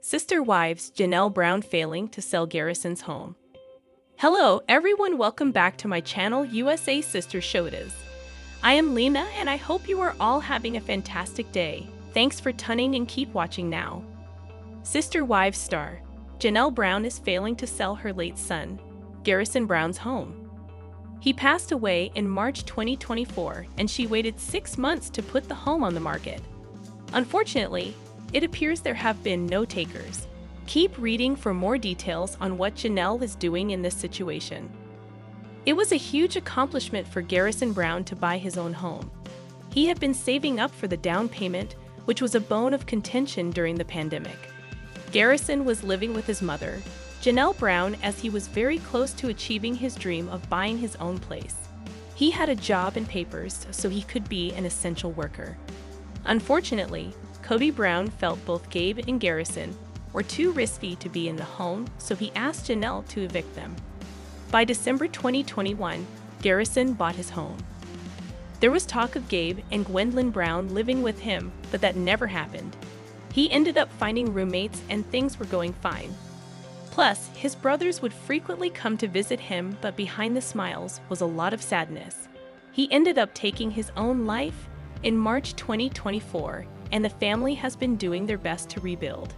Sister Wives Janelle Brown failing to sell Garrison's home. Hello everyone, welcome back to my channel USA Sister Showbiz. I am Lena and I hope you are all having a fantastic day. Thanks for tuning and keep watching now. Sister Wives star Janelle Brown is failing to sell her late son, Garrison Brown's home. He passed away in March 2024 and she waited 6 months to put the home on the market. Unfortunately, it appears there have been no takers. Keep reading for more details on what Janelle is doing in this situation. It was a huge accomplishment for Garrison Brown to buy his own home. He had been saving up for the down payment, which was a bone of contention during the pandemic. Garrison was living with his mother, Janelle Brown, as he was very close to achieving his dream of buying his own place. He had a job and papers, so he could be an essential worker. Unfortunately, Cody Brown felt both Gabe and Garrison were too risky to be in the home, so he asked Janelle to evict them. By December 2021, Garrison bought his home. There was talk of Gabe and Gwendolyn Brown living with him, but that never happened. He ended up finding roommates and things were going fine. Plus, his brothers would frequently come to visit him, but behind the smiles was a lot of sadness. He ended up taking his own life in March 2024, and the family has been doing their best to rebuild.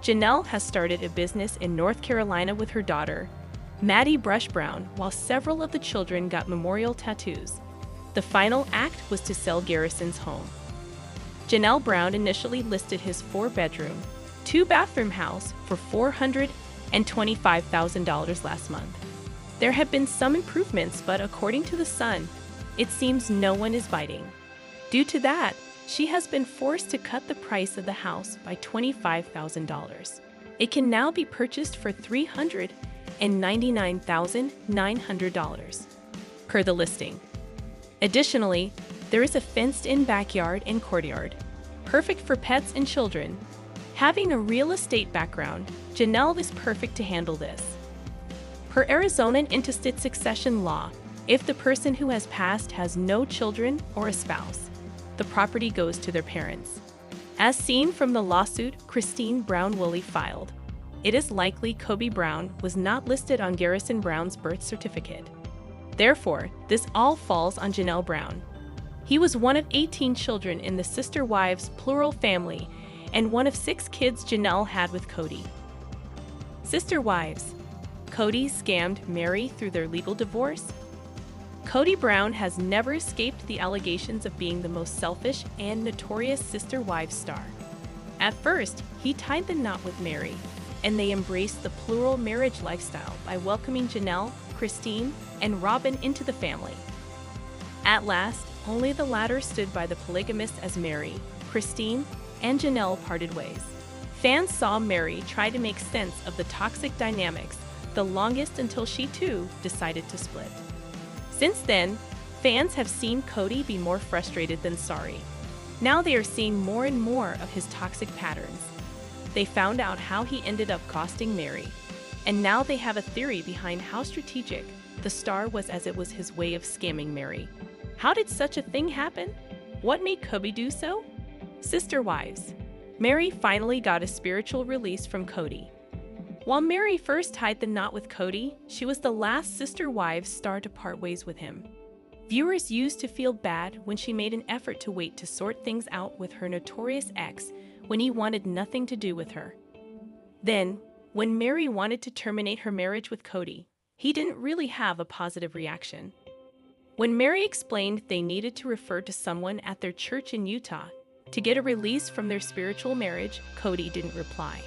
Janelle has started a business in North Carolina with her daughter, Maddie Brush Brown, while several of the children got memorial tattoos. The final act was to sell Garrison's home. Janelle Brown initially listed his 4-bedroom, 2-bathroom house for $425,000 last month. There have been some improvements, but according to The Sun, it seems no one is biting. Due to that, she has been forced to cut the price of the house by $25,000. It can now be purchased for $399,900 per the listing. Additionally, there is a fenced-in backyard and courtyard, perfect for pets and children. Having a real estate background, Janelle is perfect to handle this. Per Arizona intestate succession law, if the person who has passed has no children or a spouse, the property goes to their parents. As seen from the lawsuit Christine Brown-Woolley filed, it is likely Kobe Brown was not listed on Garrison Brown's birth certificate. Therefore, this all falls on Janelle Brown. He was one of 18 children in the Sister Wives plural family and one of 6 kids Janelle had with Cody. Sister Wives. Cody scammed Mary through their legal divorce. Cody Brown has never escaped the allegations of being the most selfish and notorious Sister Wives star. At first, he tied the knot with Mary, and they embraced the plural marriage lifestyle by welcoming Janelle, Christine, and Robin into the family. At last, only the latter stood by the polygamists as Mary, Christine, and Janelle parted ways. Fans saw Mary try to make sense of the toxic dynamics the longest until she too decided to split. Since then, fans have seen Cody be more frustrated than sorry. Now they are seeing more and more of his toxic patterns. They found out how he ended up costing Mary, and now they have a theory behind how strategic the star was, as it was his way of scamming Mary. How did such a thing happen? What made Cody do so? Sister Wives. Mary finally got a spiritual release from Cody. While Mary first tied the knot with Cody, she was the last Sister Wives star to part ways with him. Viewers used to feel bad when she made an effort to wait to sort things out with her notorious ex when he wanted nothing to do with her. Then, when Mary wanted to terminate her marriage with Cody, he didn't really have a positive reaction. When Mary explained they needed to refer to someone at their church in Utah to get a release from their spiritual marriage, Cody didn't reply.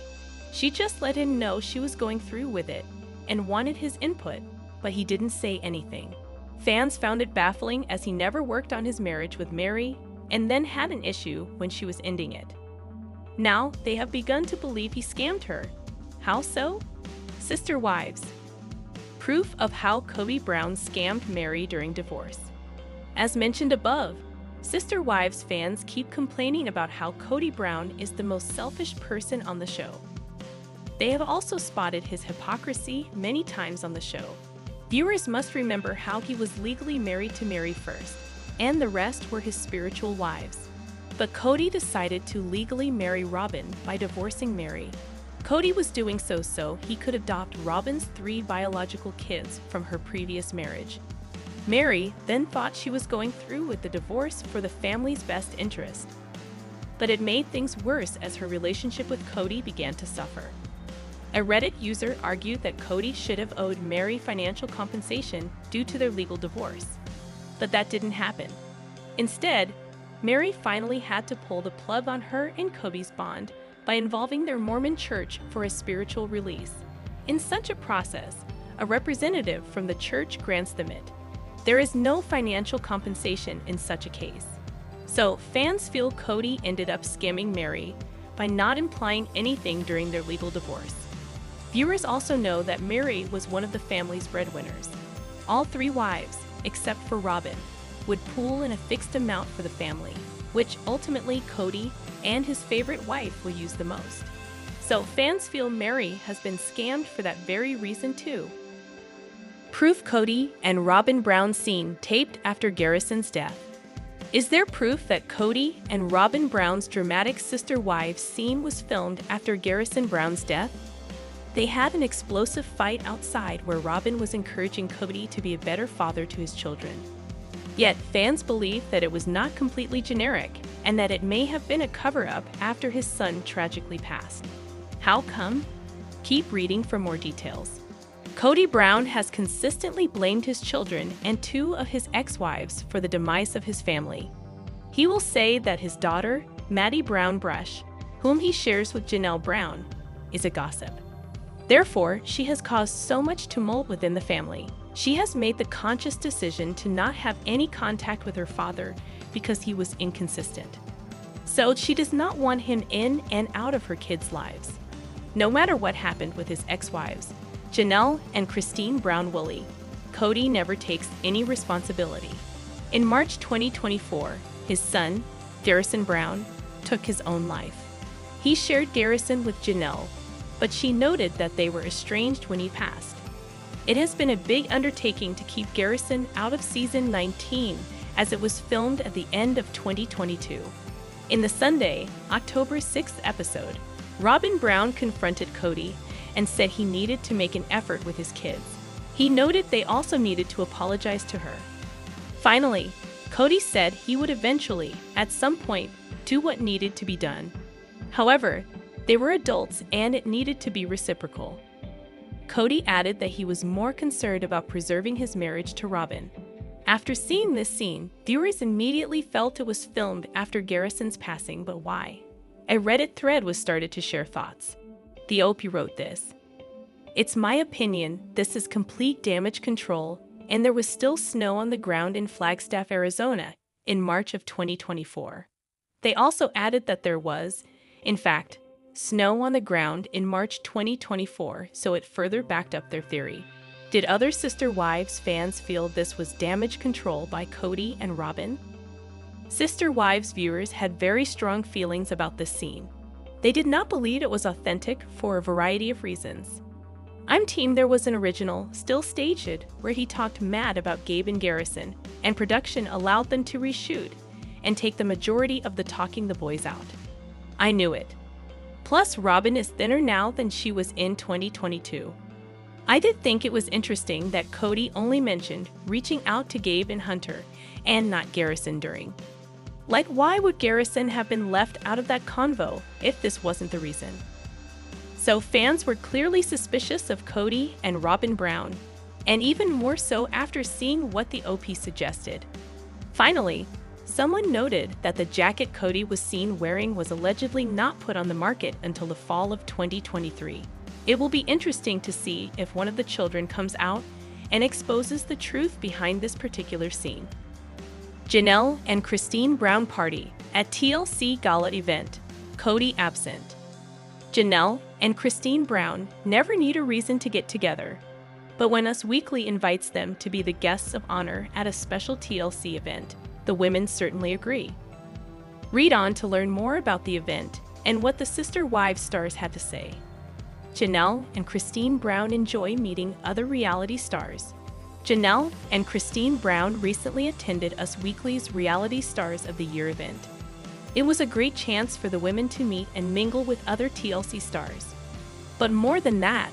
She just let him know she was going through with it and wanted his input, but he didn't say anything. Fans found it baffling as he never worked on his marriage with Mary and then had an issue when she was ending it. Now they have begun to believe he scammed her. How so? Sister Wives. Proof of how Cody Brown scammed Mary during divorce. As mentioned above, Sister Wives fans keep complaining about how Cody Brown is the most selfish person on the show. They have also spotted his hypocrisy many times on the show. Viewers must remember how he was legally married to Mary first, and the rest were his spiritual wives. But Cody decided to legally marry Robin by divorcing Mary. Cody was doing so he could adopt Robin's 3 biological kids from her previous marriage. Mary then thought she was going through with the divorce for the family's best interest. But it made things worse as her relationship with Cody began to suffer. A Reddit user argued that Cody should have owed Mary financial compensation due to their legal divorce. But that didn't happen. Instead, Mary finally had to pull the plug on her and Cody's bond by involving their Mormon church for a spiritual release. In such a process, a representative from the church grants them it. There is no financial compensation in such a case. So, fans feel Cody ended up scamming Mary by not implying anything during their legal divorce. Viewers also know that Mary was one of the family's breadwinners. All 3 wives, except for Robin, would pool in a fixed amount for the family, which ultimately Cody and his favorite wife will use the most. So fans feel Mary has been scammed for that very reason too. Proof Cody and Robin Brown scene taped after Garrison's death. Is there proof that Cody and Robin Brown's dramatic sister wives scene was filmed after Garrison Brown's death? They had an explosive fight outside where Robin was encouraging Cody to be a better father to his children. Yet fans believe that it was not completely generic and that it may have been a cover-up after his son tragically passed. How come? Keep reading for more details. Cody Brown has consistently blamed his children and 2 of his ex-wives for the demise of his family. He will say that his daughter, Maddie Brown Brush, whom he shares with Janelle Brown, is a gossip. Therefore, she has caused so much tumult within the family. She has made the conscious decision to not have any contact with her father because he was inconsistent. So she does not want him in and out of her kids' lives. No matter what happened with his ex-wives, Janelle and Christine Brown Woolley, Cody never takes any responsibility. In March 2024, his son, Garrison Brown, took his own life. He shared Garrison with Janelle, but she noted that they were estranged when he passed. It has been a big undertaking to keep Garrison out of season 19 as it was filmed at the end of 2022. In the Sunday, October 6th episode, Robin Brown confronted Cody and said he needed to make an effort with his kids. He noted they also needed to apologize to her. Finally, Cody said he would eventually, at some point, do what needed to be done. However, they were adults and it needed to be reciprocal. Cody added that he was more concerned about preserving his marriage to Robin. After seeing this scene, viewers immediately felt it was filmed after Garrison's passing, but why? A Reddit thread was started to share thoughts. The OP wrote this: "It's my opinion this is complete damage control, and there was still snow on the ground in Flagstaff, Arizona, in March of 2024. They also added that there was, in fact, snow on the ground in March 2024, so it further backed up their theory. Did other Sister Wives fans feel this was damage control by Cody and Robin? Sister Wives viewers had very strong feelings about this scene. They did not believe it was authentic for a variety of reasons. I'm team there was an original, still staged, where he talked mad about Gabe and Garrison, and production allowed them to reshoot and take the majority of the talking the boys out. I knew it. Plus, Robin is thinner now than she was in 2022. I did think it was interesting that Cody only mentioned reaching out to Gabe and Hunter, and not Garrison during. Like, why would Garrison have been left out of that convo if this wasn't the reason? So fans were clearly suspicious of Cody and Robin Brown, and even more so after seeing what the OP suggested. Finally, someone noted that the jacket Cody was seen wearing was allegedly not put on the market until the fall of 2023. It will be interesting to see if one of the children comes out and exposes the truth behind this particular scene. Janelle and Christine Brown party at TLC Gala event, Cody absent. Janelle and Christine Brown never need a reason to get together, but when Us Weekly invites them to be the guests of honor at a special TLC event, the women certainly agree. Read on to learn more about the event and what the Sister Wives stars had to say. Janelle and Christine Brown enjoy meeting other reality stars. Janelle and Christine Brown recently attended Us Weekly's Reality Stars of the Year event. It was a great chance for the women to meet and mingle with other TLC stars. But more than that,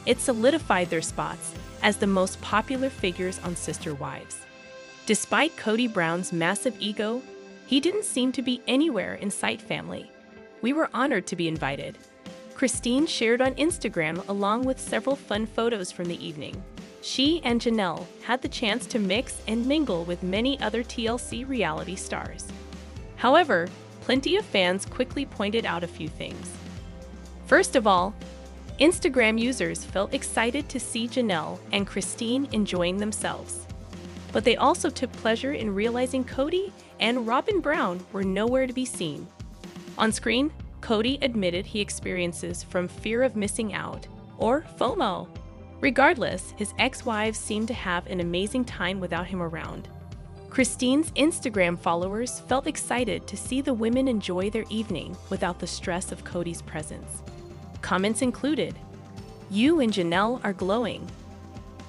it solidified their spots as the most popular figures on Sister Wives. Despite Kody Brown's massive ego, he didn't seem to be anywhere in sight, family. We were honored to be invited. Christine shared on Instagram along with several fun photos from the evening. She and Janelle had the chance to mix and mingle with many other TLC reality stars. However, plenty of fans quickly pointed out a few things. First of all, Instagram users felt excited to see Janelle and Christine enjoying themselves. But they also took pleasure in realizing Kody and Robin Brown were nowhere to be seen. On screen, Kody admitted he experiences from fear of missing out, or FOMO. Regardless, his ex-wives seemed to have an amazing time without him around. Christine's Instagram followers felt excited to see the women enjoy their evening without the stress of Kody's presence. Comments included, "You and Janelle are glowing.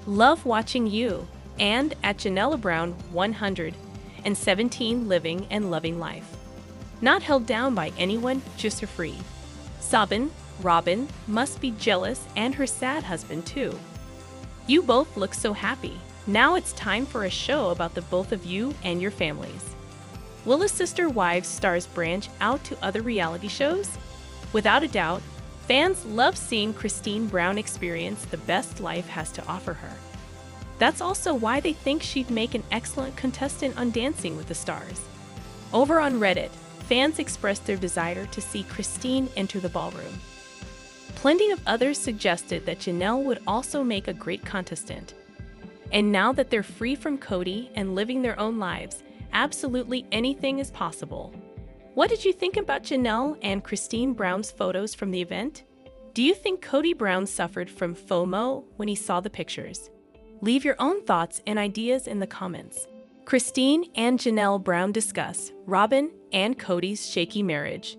Love watching you," and at Janelle Brown 117 living and loving life. Not held down by anyone, just her free. Sabin, Robin must be jealous, and her sad husband too. You both look so happy. Now it's time for a show about the both of you and your families. Will the Sister Wives stars branch out to other reality shows? Without a doubt, fans love seeing Christine Brown experience the best life has to offer her. That's also why they think she'd make an excellent contestant on Dancing with the Stars. Over on Reddit, fans expressed their desire to see Christine enter the ballroom. Plenty of others suggested that Janelle would also make a great contestant. And now that they're free from Kody and living their own lives, absolutely anything is possible. What did you think about Janelle and Christine Brown's photos from the event? Do you think Kody Brown suffered from FOMO when he saw the pictures? Leave your own thoughts and ideas in the comments. Christine and Janelle Brown discuss Robin and Kody's shaky marriage.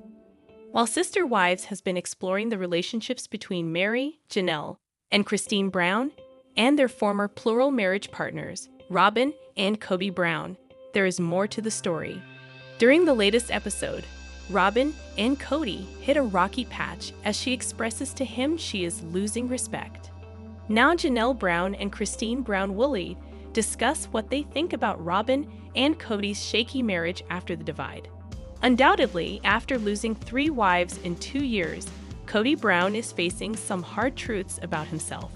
While Sister Wives has been exploring the relationships between Mary, Janelle, and Christine Brown, and their former plural marriage partners, Robin and Kody Brown, there is more to the story. During the latest episode, Robin and Kody hit a rocky patch as she expresses to him she is losing respect. Now Janelle Brown and Christine Brown-Woolley discuss what they think about Robin and Kody's shaky marriage after the divide. Undoubtedly, after losing 3 wives in 2 years, Kody Brown is facing some hard truths about himself.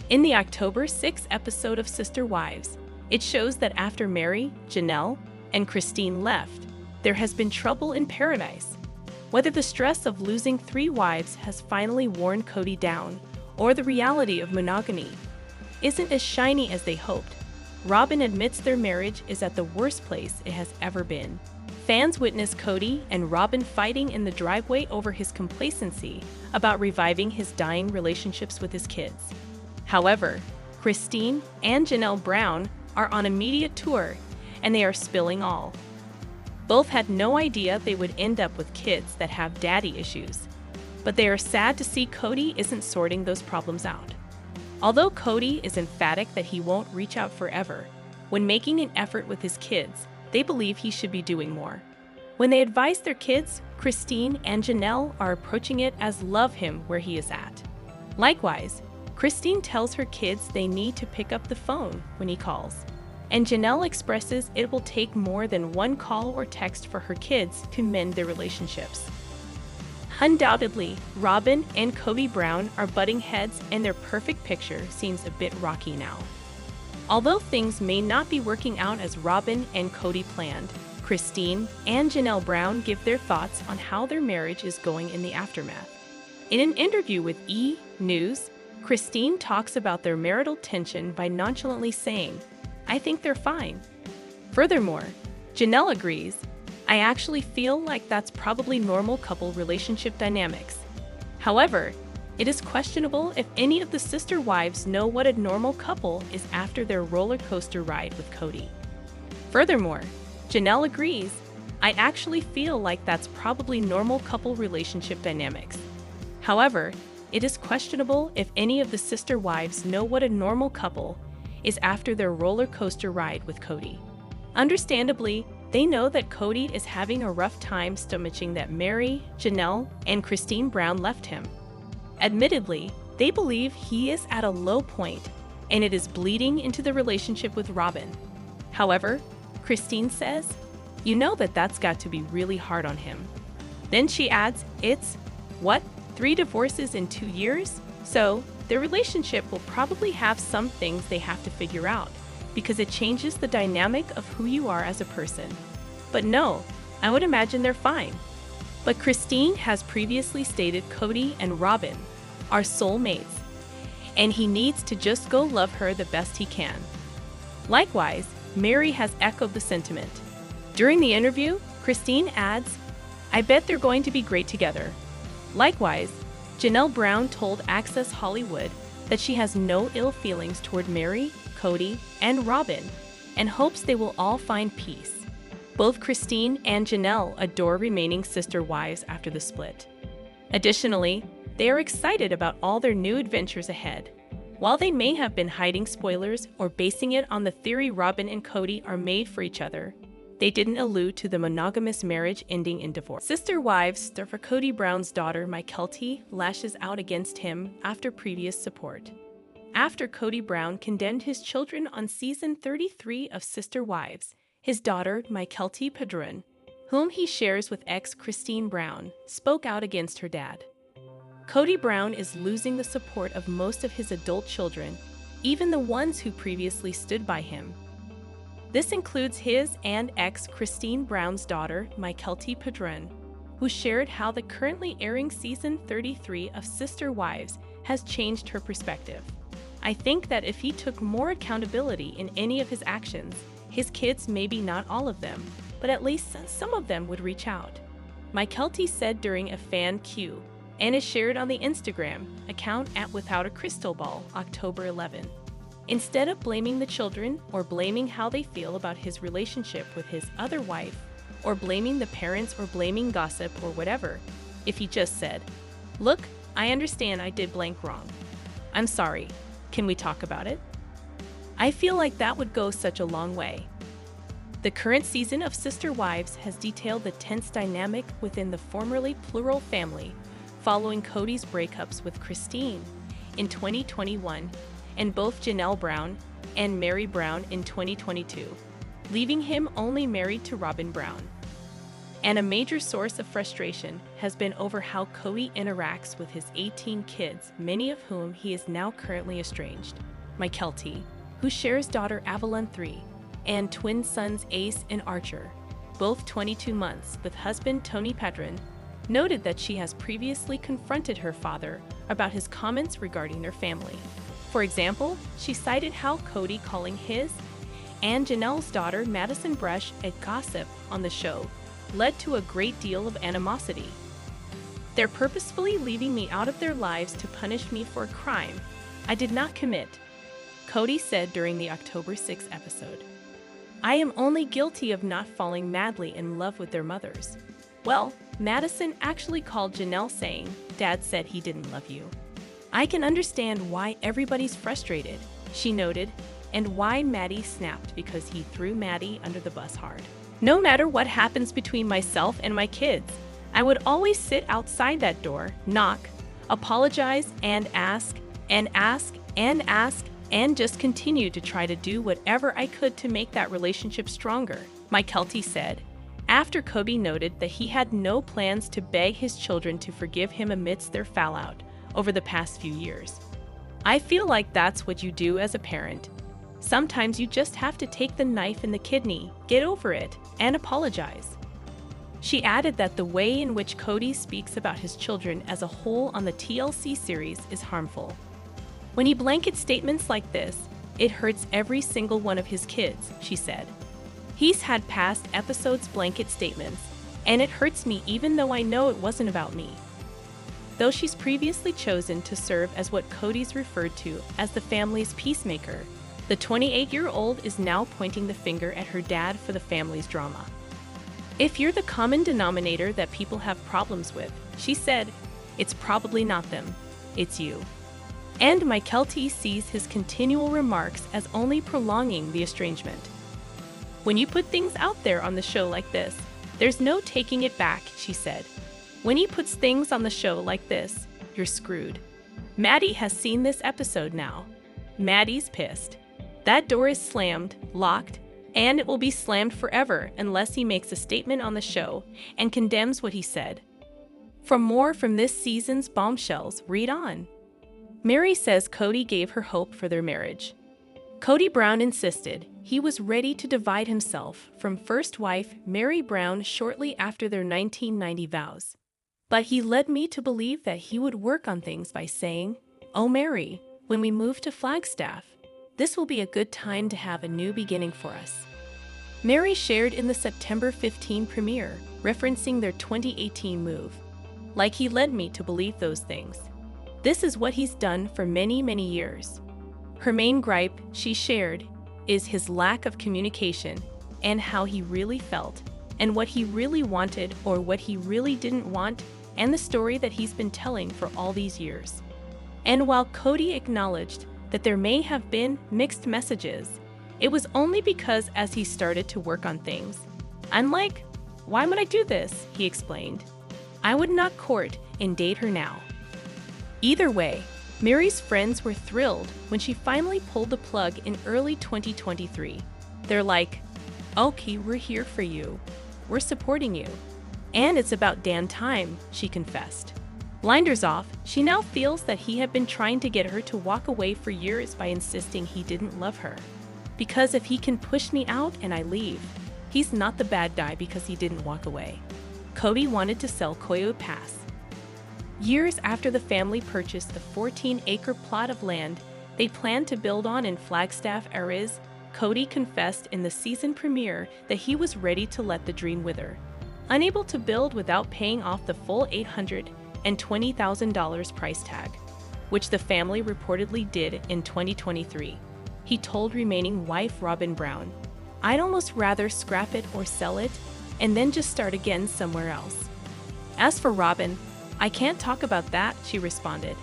In the October 6th episode of Sister Wives, it shows that after Mary, Janelle, and Christine left, there has been trouble in paradise. Whether the stress of losing 3 wives has finally worn Kody down, or the reality of monogamy isn't as shiny as they hoped, Robin admits their marriage is at the worst place it has ever been. Fans witness Kody and Robin fighting in the driveway over his complacency about reviving his dying relationships with his kids. However, Christine and Janelle Brown are on a media tour, and they are spilling all. Both had no idea they would end up with kids that have daddy issues, but they are sad to see Kody isn't sorting those problems out. Although Kody is emphatic that he won't reach out forever, when making an effort with his kids, they believe he should be doing more. When they advise their kids, Christine and Janelle are approaching it as love him where he is at. Likewise, Christine tells her kids they need to pick up the phone when he calls, and Janelle expresses it will take more than one call or text for her kids to mend their relationships. Undoubtedly, Robin and Kody Brown are butting heads, and their perfect picture seems a bit rocky now. Although things may not be working out as Robin and Kody planned, Christine and Janelle Brown give their thoughts on how their marriage is going in the aftermath. In an interview with E! News, Christine talks about their marital tension by nonchalantly saying, "I think they're fine." Furthermore, Janelle agrees, "I actually feel like that's probably normal couple relationship dynamics." However, it is questionable if any of the Sister Wives know what a normal couple is after their roller coaster ride with Kody. Furthermore, Janelle agrees, "I actually feel like that's probably normal couple relationship dynamics." However, it is questionable if any of the Sister Wives know what a normal couple is after their roller coaster ride with Kody. Understandably, they know that Kody is having a rough time stomaching that Mary, Janelle, and Christine Brown left him. Admittedly, they believe he is at a low point and it is bleeding into the relationship with Robin. However, Christine says, "You know that's got to be really hard on him." Then she adds, "It's, what, 3 divorces in 2 years? So, their relationship will probably have some things they have to figure out, because it changes the dynamic of who you are as a person. But no, I would imagine they're fine." But Christine has previously stated Cody and Robin are soulmates, and he needs to just go love her the best he can. Likewise, Mary has echoed the sentiment. During the interview, Christine adds, "I bet they're going to be great together." Likewise, Janelle Brown told Access Hollywood that she has no ill feelings toward Mary, Cody, and Robin, and hopes they will all find peace. Both Christine and Janelle adore remaining sister wives after the split. Additionally, they are excited about all their new adventures ahead. While they may have been hiding spoilers or basing it on the theory Robin and Cody are made for each other, they didn't allude to the monogamous marriage ending in divorce. Sister Wives star for Cody Brown's daughter Mykelti lashes out against him after previous support. After Cody Brown condemned his children on season 33 of Sister Wives, his daughter Mykelti Padron, whom he shares with ex Christine Brown, spoke out against her dad. Cody Brown is losing the support of most of his adult children, even the ones who previously stood by him. This includes his and ex Christine Brown's daughter, Mykelti Padron, who shared how the currently airing season 33 of Sister Wives has changed her perspective. "I think that if he took more accountability in any of his actions, his kids, maybe not all of them, but at least some of them would reach out," Mykelti said during a fan Q, and is shared on the Instagram account at Without a Crystal Ball, October 11. Instead of blaming the children or blaming how they feel about his relationship with his other wife, or blaming the parents or blaming gossip or whatever, if he just said, "Look, I understand I did blank wrong. I'm sorry. Can we talk about it?" I feel like that would go such a long way. The current season of Sister Wives has detailed the tense dynamic within the formerly plural family following Cody's breakups with Christine in 2021 and both Janelle Brown and Mary Brown in 2022, leaving him only married to Robin Brown. And a major source of frustration has been over how Cody interacts with his 18 kids, many of whom he is now currently estranged. Mykelti, who shares daughter Avalon 3 and twin sons Ace and Archer, both 22 months, with husband Tony Padron, noted that she has previously confronted her father about his comments regarding their family. For example, she cited how Cody calling his and Janelle's daughter Madison Brush a gossip on the show led to a great deal of animosity. "They're purposefully leaving me out of their lives to punish me for a crime I did not commit," Cody said during the October 6 episode. "I am only guilty of not falling madly in love with their mothers." Well, Madison actually called Janelle saying, "Dad said he didn't love you." "I can understand why everybody's frustrated," she noted, and why Maddie snapped because he threw Maddie under the bus hard. "No matter what happens between myself and my kids, I would always sit outside that door, knock, apologize, and ask, and ask, and ask, and just continue to try to do whatever I could to make that relationship stronger," Mykelti said, after Cody noted that he had no plans to beg his children to forgive him amidst their fallout over the past few years. "I feel like that's what you do as a parent. Sometimes you just have to take the knife in the kidney, get over it, and apologize." She added that the way in which Cody speaks about his children as a whole on the TLC series is harmful. "When he blankets statements like this, it hurts every single one of his kids," she said. "He's had past episodes blanket statements, and it hurts me even though I know it wasn't about me." Though she's previously chosen to serve as what Cody's referred to as the family's peacemaker, the 28-year-old is now pointing the finger at her dad for the family's drama. "If you're the common denominator that people have problems with," she said, "it's probably not them, it's you." And Mykelti sees his continual remarks as only prolonging the estrangement. "When you put things out there on the show like this, there's no taking it back," she said. "When he puts things on the show like this, you're screwed." Maddie has seen this episode now. Maddie's pissed. That door is slammed, locked, and it will be slammed forever unless he makes a statement on the show and condemns what he said. For more from this season's bombshells, read on. Mary says Cody gave her hope for their marriage. Cody Brown insisted he was ready to divide himself from first wife Mary Brown shortly after their 1990 vows. But he led me to believe that he would work on things by saying, "Oh Mary, when we move to Flagstaff, this will be a good time to have a new beginning for us." Mary shared in the September 15 premiere, referencing their 2018 move. Like he led me to believe those things. This is what he's done for many, many years. Her main gripe, she shared, is his lack of communication and how he really felt and what he really wanted or what he really didn't want and the story that he's been telling for all these years. And while Cody acknowledged that there may have been mixed messages, it was only because as he started to work on things. I'm like, why would I do this? He explained. I would not court and date her now. Either way, Mary's friends were thrilled when she finally pulled the plug in early 2023. They're like, okay, we're here for you. We're supporting you. And it's about damn time, she confessed. Blinders off, she now feels that he had been trying to get her to walk away for years by insisting he didn't love her. Because if he can push me out and I leave, he's not the bad guy because he didn't walk away. Cody wanted to sell Coyote Pass. Years after the family purchased the 14-acre plot of land they planned to build on in Flagstaff, Arizona, Cody confessed in the season premiere that he was ready to let the dream wither. Unable to build without paying off the full $820,000 price tag, which the family reportedly did in 2023, he told remaining wife Robin Brown, "I'd almost rather scrap it or sell it and then just start again somewhere else." As for Robin, "I can't talk about that," she responded.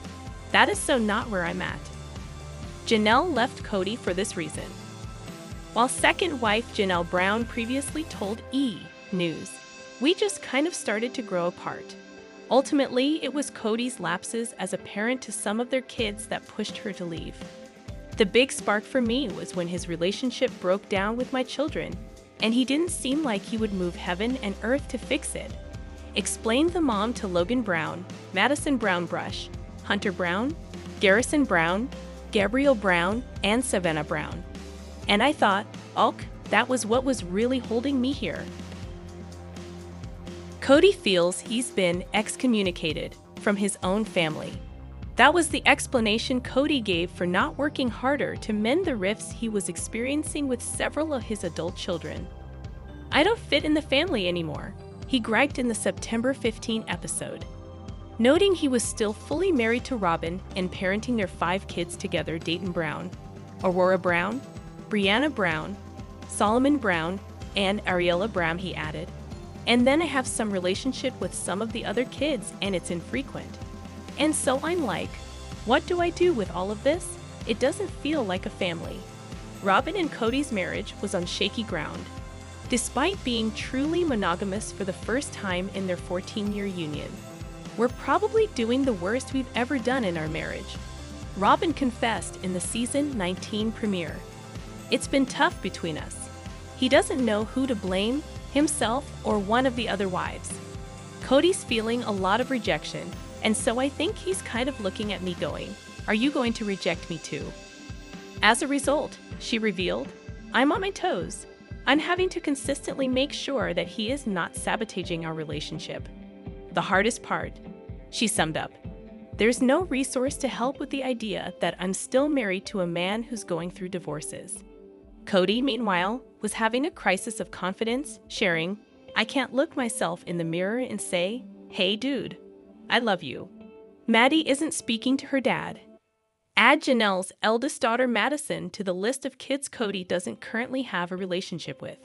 "That is so not where I'm at." Janelle left Cody for this reason. While second wife Janelle Brown previously told E! News, "We just kind of started to grow apart." Ultimately, it was Cody's lapses as a parent to some of their kids that pushed her to leave. The big spark for me was when his relationship broke down with my children, and he didn't seem like he would move heaven and earth to fix it. Explained the mom to Logan Brown, Madison Brown Brush, Hunter Brown, Garrison Brown, Gabriel Brown, and Savannah Brown. And I thought, that was what was really holding me here. Cody feels he's been excommunicated from his own family. That was the explanation Cody gave for not working harder to mend the rifts he was experiencing with several of his adult children. "I don't fit in the family anymore," he griped in the September 15 episode. Noting he was still fully married to Robin and parenting their 5 kids together, Dayton Brown, Aurora Brown, Brianna Brown, Solomon Brown, and Ariella Brown, he added. "And then I have some relationship with some of the other kids and it's infrequent. And so I'm like, what do I do with all of this? It doesn't feel like a family." Robin and Cody's marriage was on shaky ground. Despite being truly monogamous for the first time in their 14-year union, "We're probably doing the worst we've ever done in our marriage," Robin confessed in the season 19 premiere. "It's been tough between us. He doesn't know who to blame, himself or one of the other wives. Cody's feeling a lot of rejection, and so I think he's kind of looking at me going, are you going to reject me too?" As a result, she revealed, "I'm on my toes. I'm having to consistently make sure that he is not sabotaging our relationship. The hardest part," she summed up, "there's no resource to help with the idea that I'm still married to a man who's going through divorces." Cody, meanwhile, was having a crisis of confidence, sharing, "I can't look myself in the mirror and say, hey dude, I love you." Maddie isn't speaking to her dad. Add Janelle's eldest daughter Madison to the list of kids Cody doesn't currently have a relationship with.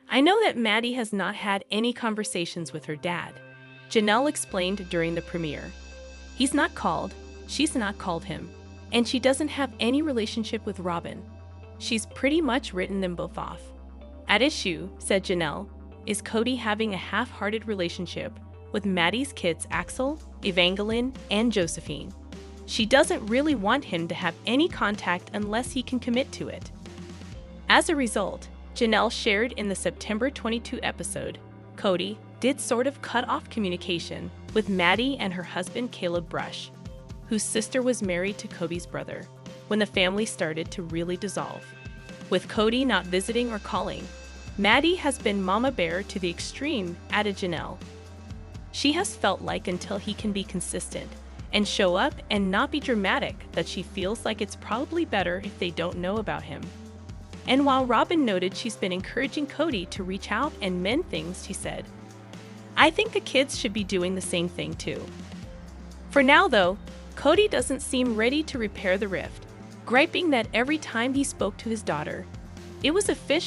"I know that Maddie has not had any conversations with her dad," Janelle explained during the premiere. "He's not called, she's not called him, and she doesn't have any relationship with Robin. She's pretty much written them both off. At issue," said Janelle, "is Cody having a half-hearted relationship with Maddie's kids Axel, Evangeline, and Josephine." She doesn't really want him to have any contact unless he can commit to it. As a result, Janelle shared in the September 22 episode, Cody did sort of cut off communication with Maddie and her husband Caleb Brush, whose sister was married to Kobe's brother, when the family started to really dissolve. With Cody not visiting or calling, Maddie has been mama bear to the extreme, added Janelle. She has felt like until he can be consistent and show up and not be dramatic, that she feels like it's probably better if they don't know about him. And while Robin noted she's been encouraging Cody to reach out and mend things, she said, "I think the kids should be doing the same thing too." For now though, Cody doesn't seem ready to repair the rift, griping that every time he spoke to his daughter, it was a fish